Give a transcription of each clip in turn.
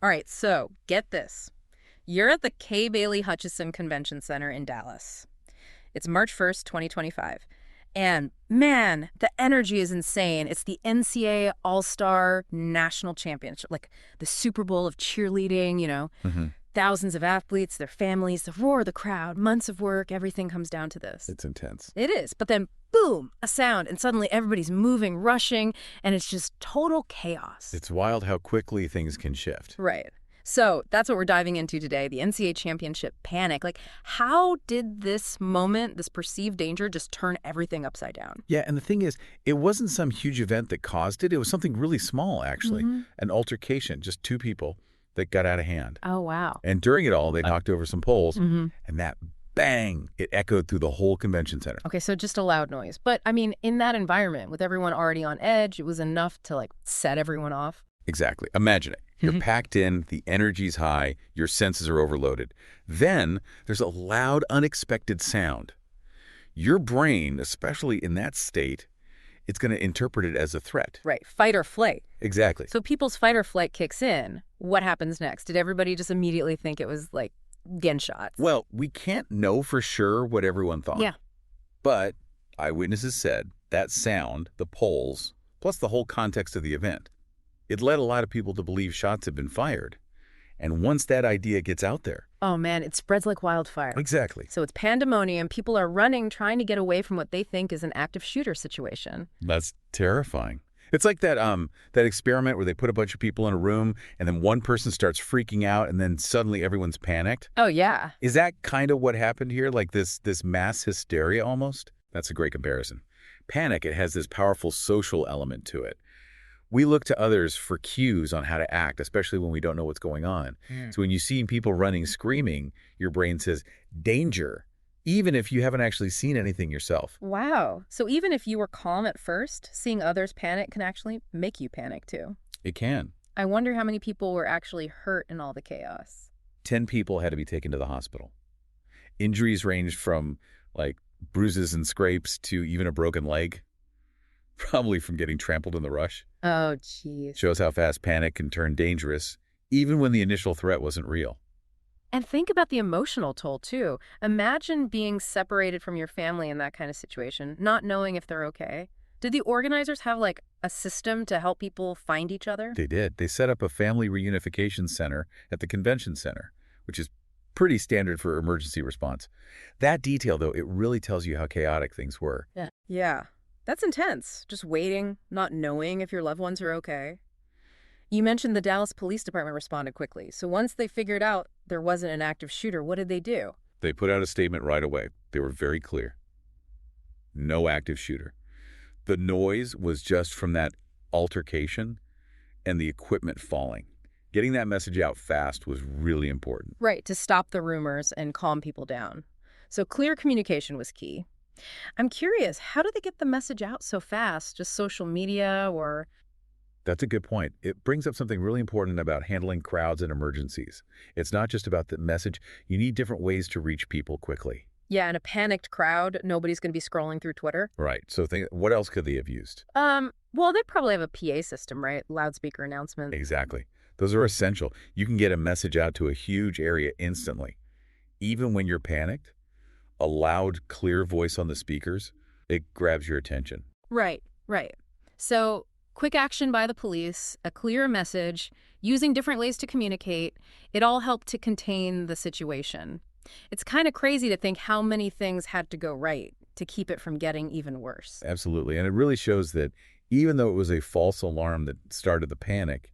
All right, so get this. You're at the Kay Bailey Hutchison Convention Center in Dallas. It's March 1st, 2025. And man, the energy is insane. It's the NCA All-Star National Championship, like the Super Bowl of cheerleading, Mm-hmm. thousands of athletes, their families, the roar of the crowd, months of work, everything comes down to this. It's intense. It is. But then, boom, a sound, and suddenly everybody's moving, rushing, and it's just total chaos. It's wild how quickly things can shift. Right. So that's what we're diving into today, the NCAA championship panic. Like, how did this moment, this perceived danger, just turn everything upside down? Yeah, and the thing is, it wasn't some huge event that caused it. It was something really small, actually. An altercation, just two people that got out of hand. Oh, wow. And during it all, they knocked over some poles, Mm-hmm. and that bang, it echoed through the whole convention center. Okay, so just a loud noise. But, I mean, in that environment, with everyone already on edge, it was enough to, like, set everyone off? Exactly. Imagine it. You're packed in, the energy's high, your senses are overloaded. Then there's a loud, unexpected sound. Your brain, especially in that state, it's going to interpret it as a threat. Right, fight or flight. Exactly. So people's fight or flight kicks in. What happens next? Did everybody just immediately think it was, like, gunshots? Well, we can't know for sure what everyone thought. Yeah. But eyewitnesses said that sound, the poles, plus the whole context of the event, it led a lot of people to believe shots had been fired. And once that idea gets out there... Oh, man, it spreads like wildfire. Exactly. So it's pandemonium. People are running, trying to get away from what they think is an active shooter situation. That's terrifying. It's like that experiment where they put a bunch of people in a room and then one person starts freaking out and then suddenly everyone's panicked. Oh, yeah. Is that kind of what happened here? Like this mass hysteria almost? That's a great comparison. Panic, it has this powerful social element to it. We look to others for cues on how to act, especially when we don't know what's going on. So when you see people running, screaming, your brain says, danger, even if you haven't actually seen anything yourself. Wow. So even if you were calm at first, seeing others panic can actually make you panic too. It can. I wonder how many people were actually hurt in all the chaos. 10 people had to be taken to the hospital. Injuries ranged from, like, bruises and scrapes to even a broken leg. Probably from getting trampled in the rush. Oh, geez. Shows how fast panic can turn dangerous, even when the initial threat wasn't real. And think about the emotional toll, too. Imagine being separated from your family in that kind of situation, not knowing if they're okay. Did the organizers have, like, a system to help people find each other? They did. They set up a family reunification center at the convention center, which is pretty standard for emergency response. That detail, though, it really tells you how chaotic things were. Yeah. That's intense. Just waiting, not knowing if your loved ones are okay. You mentioned the Dallas Police Department responded quickly. So once they figured out there wasn't an active shooter, what did they do? They put out a statement right away. They were very clear. No active shooter. The noise was just from that altercation and the equipment falling. Getting that message out fast was really important. Right, to stop the rumors and calm people down. So clear communication was key. I'm curious, how did they get the message out so fast? Just social media or... That's a good point. It brings up something really important about handling crowds and emergencies. It's not just about the message. You need different ways to reach people quickly. Yeah, in a panicked crowd, nobody's going to be scrolling through Twitter. Right. So what else could they have used? Well, they probably have a PA system, right? Loudspeaker announcement. Exactly. Those are essential. You can get a message out to a huge area instantly. Even when you're panicked, a loud, clear voice on the speakers, it grabs your attention. Right. So quick action by the police, a clear message, using different ways to communicate, it all helped to contain the situation. It's kind of crazy to think how many things had to go right to keep it from getting even worse. Absolutely. And it really shows that even though it was a false alarm that started the panic,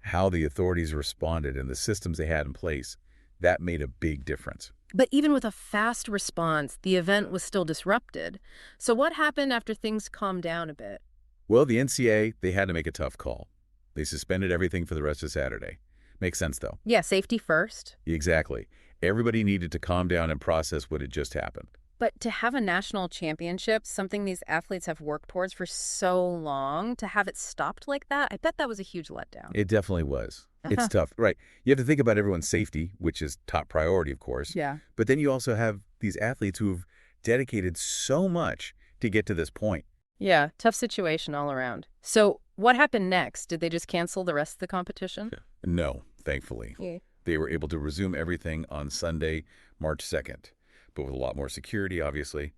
how the authorities responded and the systems they had in place, that made a big difference. But even with a fast response, the event was still disrupted. So what happened after things calmed down a bit? Well, the NCA, they had to make a tough call. They suspended everything for the rest of Saturday. Makes sense, though. Yeah, safety first. Exactly. Everybody needed to calm down and process what had just happened. But to have a national championship, something these athletes have worked towards for so long, to have it stopped like that, I bet that was a huge letdown. It definitely was. It's tough. Right. You have to think about everyone's safety, which is top priority, of course. Yeah. But then you also have these athletes who've dedicated so much to get to this point. Yeah, tough situation all around. So what happened next? Did they just cancel the rest of the competition? No. thankfully. Yeah. They were able to resume everything on Sunday, March 2nd, but with a lot more security, obviously.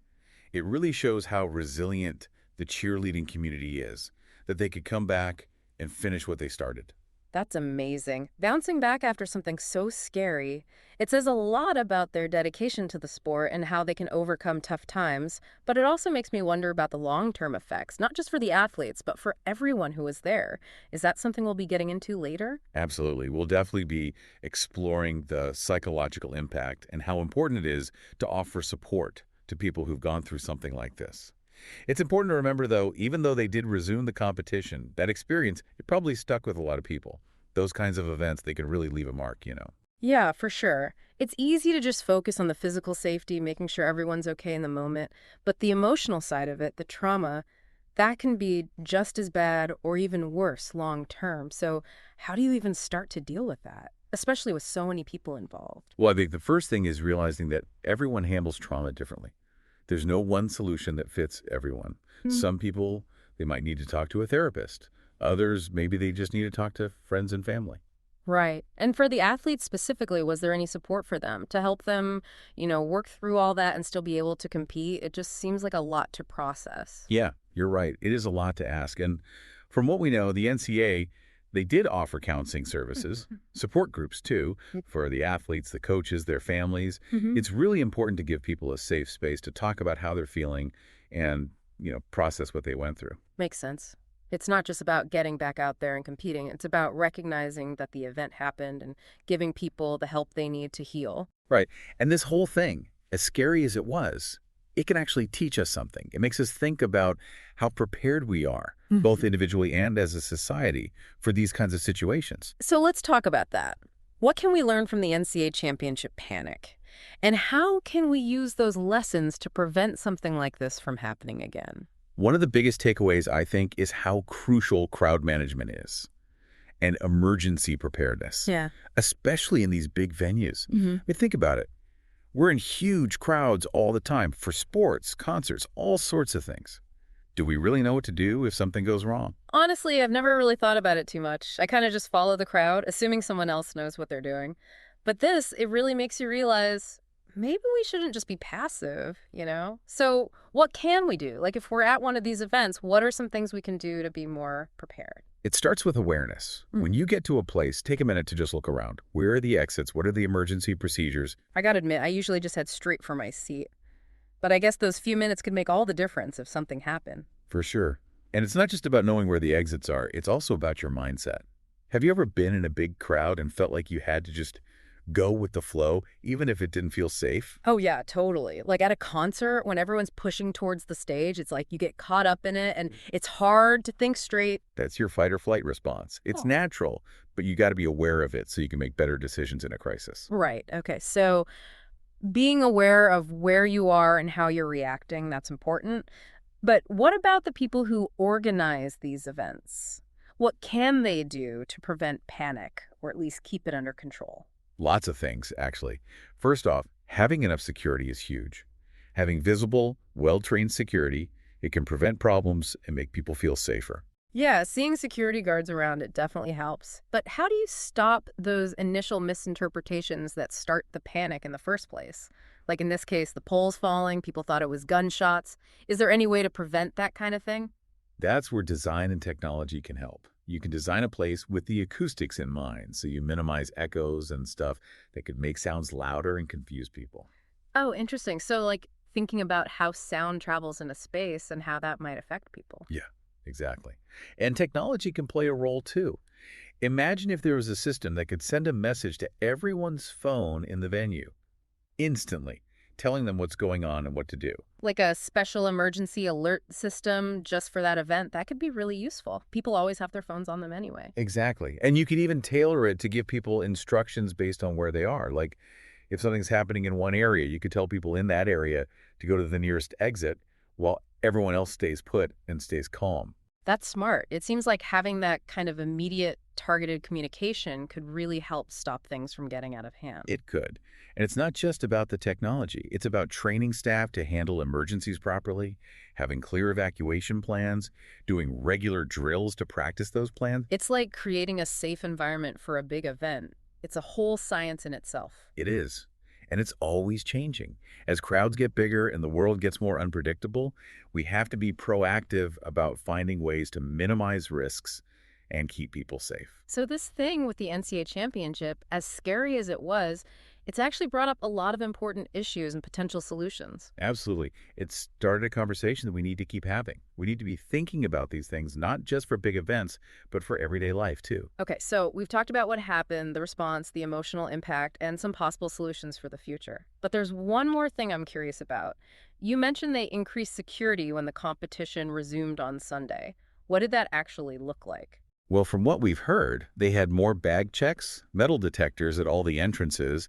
It really shows how resilient the cheerleading community is, that they could come back and finish what they started. That's amazing. Bouncing back after something so scary, it says a lot about their dedication to the sport and how they can overcome tough times, but it also makes me wonder about the long-term effects, not just for the athletes, but for everyone who was there. Is that something we'll be getting into later? Absolutely. We'll definitely be exploring the psychological impact and how important it is to offer support to people who've gone through something like this. It's important to remember, though, even though they did resume the competition, that experience, it probably stuck with a lot of people. Those kinds of events, they can really leave a mark. Yeah, for sure. It's easy to just focus on the physical safety, making sure everyone's okay in the moment, but the emotional side of it, the trauma, that can be just as bad or even worse long term. So, how do you even start to deal with that, especially with so many people involved? Well, I think the first thing is realizing that everyone handles trauma differently. There's no one solution that fits everyone. Hmm. Some people, they might need to talk to a therapist. Others, maybe they just need to talk to friends and family. Right. And for the athletes specifically, was there any support for them to help them, work through all that and still be able to compete? It just seems like a lot to process. Yeah, you're right. It is a lot to ask. And from what we know, the NCA, they did offer counseling services, support groups too, for the athletes, the coaches, their families. Hmm. It's really important to give people a safe space to talk about how they're feeling and, process what they went through. Makes sense. It's not just about getting back out there and competing. It's about recognizing that the event happened and giving people the help they need to heal. Right. And this whole thing, as scary as it was, it can actually teach us something. It makes us think about how prepared we are, both individually and as a society, for these kinds of situations. So let's talk about that. What can we learn from the NCAA championship panic? And how can we use those lessons to prevent something like this from happening again? One of the biggest takeaways, I think, is how crucial crowd management is and emergency preparedness, Yeah. especially in these big venues. I mean, think about it. We're in huge crowds all the time for sports, concerts, all sorts of things. Do we really know what to do if something goes wrong? Honestly, I've never really thought about it too much. I kind of just follow the crowd, assuming someone else knows what they're doing. But it really makes you realize maybe we shouldn't just be passive? So what can we do? Like if we're at one of these events, what are some things we can do to be more prepared? It starts with awareness. When you get to a place, take a minute to just look around. Where are the exits? What are the emergency procedures? I gotta admit, I usually just head straight for my seat. But I guess those few minutes could make all the difference if something happened. For sure. And it's not just about knowing where the exits are. It's also about your mindset. Have you ever been in a big crowd and felt like you had to just go with the flow, even if it didn't feel safe? Oh, yeah, totally. Like at a concert, when everyone's pushing towards the stage, it's like you get caught up in it and it's hard to think straight. That's your fight or flight response. It's Oh. natural, but you got to be aware of it so you can make better decisions in a crisis. Right. Okay. So being aware of where you are and how you're reacting, that's important. But what about the people who organize these events? What can they do to prevent panic or at least keep it under control? Lots of things, actually. First off, having enough security is huge. Having visible, well-trained security, it can prevent problems and make people feel safer. Yeah, seeing security guards around it definitely helps. But how do you stop those initial misinterpretations that start the panic in the first place? Like in this case, the poles falling, people thought it was gunshots. Is there any way to prevent that kind of thing? That's where design and technology can help. You can design a place with the acoustics in mind, so you minimize echoes and stuff that could make sounds louder and confuse people. Oh, interesting. So, like, thinking about how sound travels in a space and how that might affect people. Yeah, exactly. And technology can play a role too. Imagine if there was a system that could send a message to everyone's phone in the venue instantly, telling them what's going on and what to do. Like a special emergency alert system just for that event, that could be really useful. People always have their phones on them anyway. Exactly. And you could even tailor it to give people instructions based on where they are. Like if something's happening in one area, you could tell people in that area to go to the nearest exit while everyone else stays put and stays calm. That's smart. It seems like having that kind of immediate targeted communication could really help stop things from getting out of hand. It could. And it's not just about the technology. It's about training staff to handle emergencies properly, having clear evacuation plans, doing regular drills to practice those plans. It's like creating a safe environment for a big event, It's a whole science in itself. It is. And it's always changing. As crowds get bigger and the world gets more unpredictable, we have to be proactive about finding ways to minimize risks and keep people safe. So this thing with the NCA championship, as scary as it was, it's actually brought up a lot of important issues and potential solutions. Absolutely. It started a conversation that we need to keep having. We need to be thinking about these things, not just for big events, but for everyday life, too. Okay, so we've talked about what happened, the response, the emotional impact, and some possible solutions for the future. But there's one more thing I'm curious about. You mentioned they increased security when the competition resumed on Sunday. What did that actually look like? Well, from what we've heard, they had more bag checks, metal detectors at all the entrances,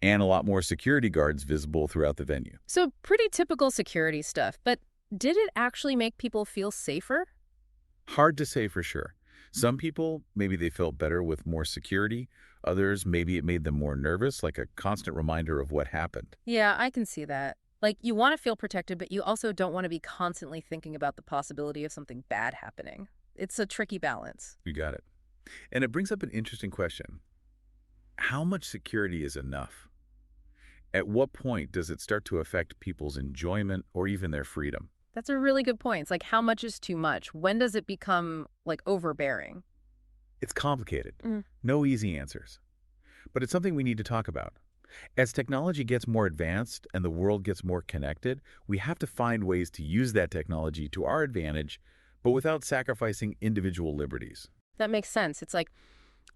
and a lot more security guards visible throughout the venue. So pretty typical security stuff, but did it actually make people feel safer? Hard to say for sure. Some people, maybe they felt better with more security. Others, maybe it made them more nervous, like a constant reminder of what happened. Yeah, I can see that. Like, you want to feel protected, but you also don't want to be constantly thinking about the possibility of something bad happening. It's a tricky balance. You got it. And it brings up an interesting question. How much security is enough? At what point does it start to affect people's enjoyment or even their freedom? That's a really good point. It's like, how much is too much? When does it become, like, overbearing? It's complicated. Mm. No easy answers. But it's something we need to talk about. As technology gets more advanced and the world gets more connected, we have to find ways to use that technology to our advantage, but without sacrificing individual liberties. That makes sense. It's like,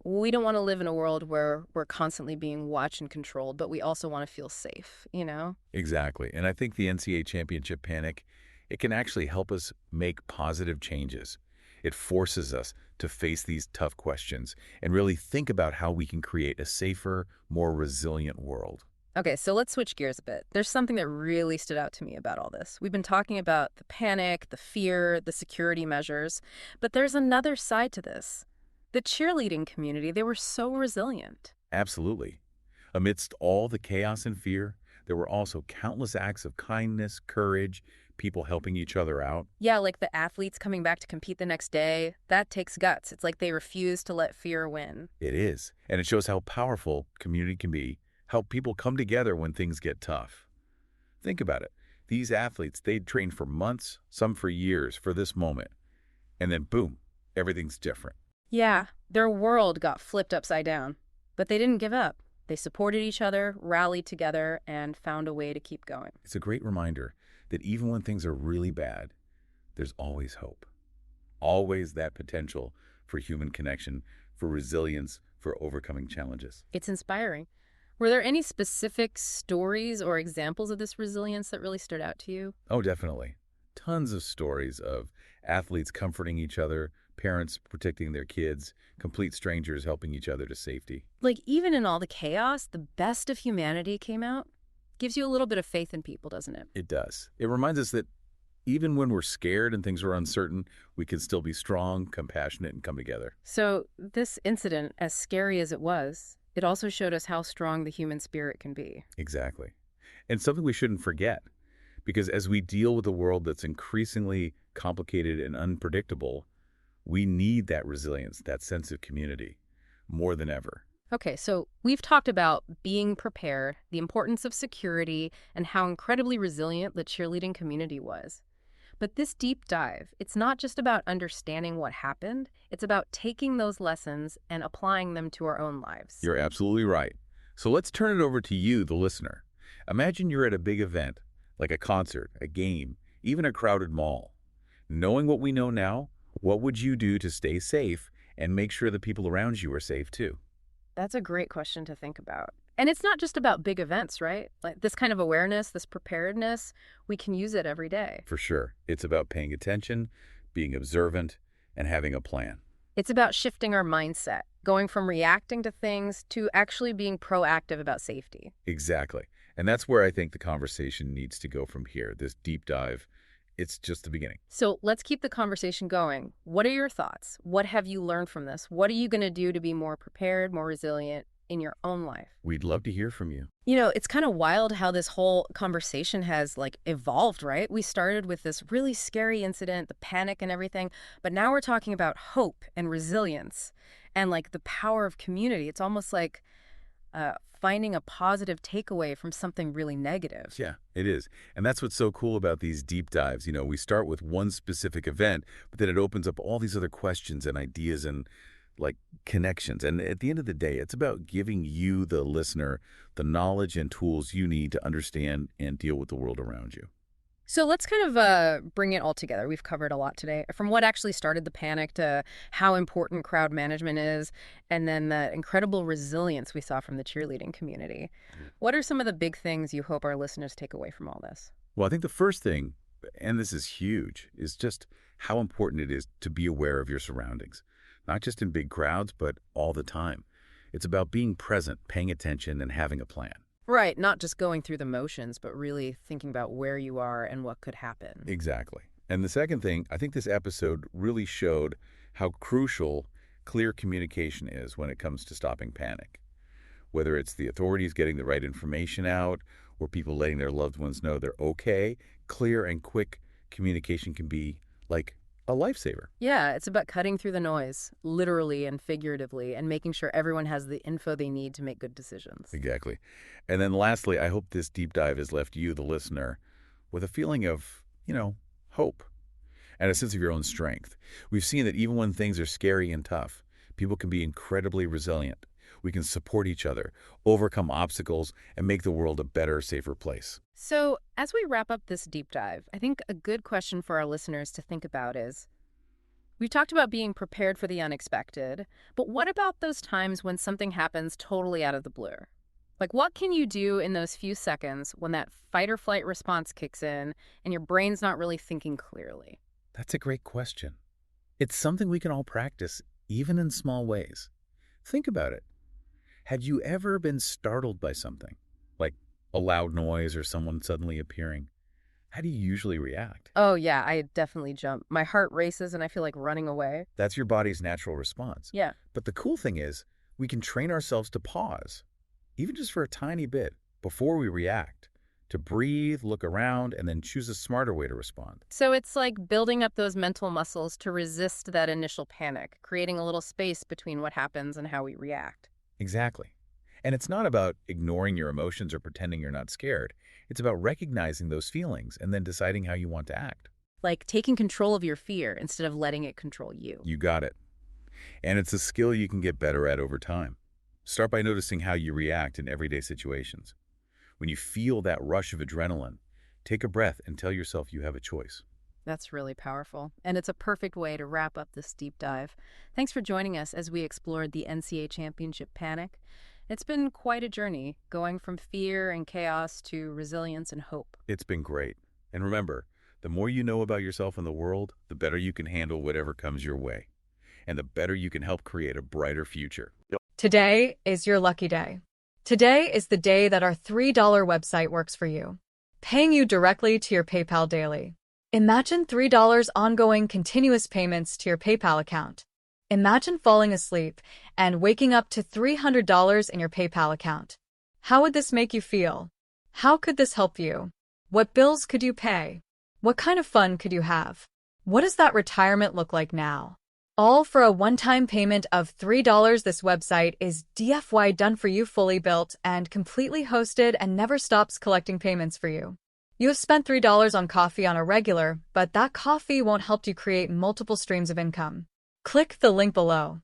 we don't want to live in a world where we're constantly being watched and controlled, but we also want to feel safe, you know? Exactly. And I think the NCAA championship panic, it can actually help us make positive changes. It forces us to face these tough questions and really think about how we can create a safer, more resilient world. Okay, so let's switch gears a bit. There's something that really stood out to me about all this. We've been talking about the panic, the fear, the security measures, but there's another side to this. The cheerleading community, they were so resilient. Absolutely. Amidst all the chaos and fear, there were also countless acts of kindness, courage, people helping each other out. Yeah, like the athletes coming back to compete the next day. That takes guts. It's like they refuse to let fear win. It is. And it shows how powerful community can be, how people come together when things get tough. Think about it. These athletes, they'd trained for months, some for years, for this moment. And then boom, everything's different. Yeah, their world got flipped upside down. But they didn't give up. They supported each other, rallied together, and found a way to keep going. It's a great reminder that even when things are really bad, there's always hope. Always that potential for human connection, for resilience, for overcoming challenges. It's inspiring. Were there any specific stories or examples of this resilience that really stood out to you? Oh, definitely. Tons of stories of athletes comforting each other, parents protecting their kids, complete strangers helping each other to safety. Like, even in all the chaos, the best of humanity came out? Gives you a little bit of faith in people, doesn't it? It does. It reminds us that even when we're scared and things are uncertain, we can still be strong, compassionate, and come together. So this incident, as scary as it was, it also showed us how strong the human spirit can be. Exactly. And something we shouldn't forget, because as we deal with a world that's increasingly complicated and unpredictable, we need that resilience, that sense of community, more than ever. Okay, so we've talked about being prepared, the importance of security, and how incredibly resilient the cheerleading community was. But this deep dive, it's not just about understanding what happened, it's about taking those lessons and applying them to our own lives. You're absolutely right. So let's turn it over to you, the listener. Imagine you're at a big event, like a concert, a game, even a crowded mall. Knowing what we know now, what would you do to stay safe and make sure the people around you are safe too? That's a great question to think about. And it's not just about big events, right? Like this kind of awareness, this preparedness, we can use it every day. For sure. It's about paying attention, being observant, and having a plan. It's about shifting our mindset, going from reacting to things to actually being proactive about safety. Exactly. And that's where I think the conversation needs to go from here, this deep dive. It's just the beginning. So let's keep the conversation going. What are your thoughts? What have you learned from this? What are you going to do to be more prepared, more resilient, in your own life? We'd love to hear from you. It's kind of wild how this whole conversation has evolved, right? We started with this really scary incident, the panic and everything, but now we're talking about hope and resilience and the power of community. It's almost like finding a positive takeaway from something really negative. Yeah, it is. And that's what's so cool about these deep dives. We start with one specific event, but then it opens up all these other questions and ideas and connections. And at the end of the day, it's about giving you, the listener, the knowledge and tools you need to understand and deal with the world around you. So let's kind of bring it all together. We've covered a lot today, from what actually started the panic to how important crowd management is, and then the incredible resilience we saw from the cheerleading community. What are some of the big things you hope our listeners take away from all this? Well, I think the first thing, and this is huge, is just how important it is to be aware of your surroundings, not just in big crowds, but all the time. It's about being present, paying attention, and having a plan. Right, not just going through the motions, but really thinking about where you are and what could happen. Exactly. And the second thing, I think this episode really showed how crucial clear communication is when it comes to stopping panic. Whether it's the authorities getting the right information out or people letting their loved ones know they're okay, clear and quick communication can be like a lifesaver. Yeah, it's about cutting through the noise, literally and figuratively, and making sure everyone has the info they need to make good decisions. Exactly. And then lastly, I hope this deep dive has left you, the listener, with a feeling of, hope and a sense of your own strength. We've seen that even when things are scary and tough, people can be incredibly resilient. We can support each other, overcome obstacles, and make the world a better, safer place. So, as we wrap up this deep dive, I think a good question for our listeners to think about is, we've talked about being prepared for the unexpected, but what about those times when something happens totally out of the blue? What can you do in those few seconds when that fight or flight response kicks in and your brain's not really thinking clearly? That's a great question. It's something we can all practice, even in small ways. Think about it. Have you ever been startled by something, like a loud noise or someone suddenly appearing? How do you usually react? Oh, yeah, I definitely jump. My heart races and I feel like running away. That's your body's natural response. Yeah. But the cool thing is, we can train ourselves to pause, even just for a tiny bit, before we react, to breathe, look around, and then choose a smarter way to respond. So it's like building up those mental muscles to resist that initial panic, creating a little space between what happens and how we react. Exactly. And it's not about ignoring your emotions or pretending you're not scared. It's about recognizing those feelings and then deciding how you want to act. Like taking control of your fear instead of letting it control you. You got it. And it's a skill you can get better at over time. Start by noticing how you react in everyday situations. When you feel that rush of adrenaline, take a breath and tell yourself you have a choice. That's really powerful. And it's a perfect way to wrap up this deep dive. Thanks for joining us as we explored the NCA Championship panic. It's been quite a journey, going from fear and chaos to resilience and hope. It's been great. And remember, the more you know about yourself and the world, the better you can handle whatever comes your way. And the better you can help create a brighter future. Today is your lucky day. Today is the day that our $3 website works for you, paying you directly to your PayPal daily. Imagine $3 ongoing continuous payments to your PayPal account. Imagine falling asleep and waking up to $300 in your PayPal account. How would this make you feel? How could this help you? What bills could you pay? What kind of fun could you have? What does that retirement look like now? All for a one-time payment of $3. This website is DFY done for you, fully built and completely hosted, and never stops collecting payments for you. You have spent $3 on coffee on a regular, but that coffee won't help you create multiple streams of income. Click the link below.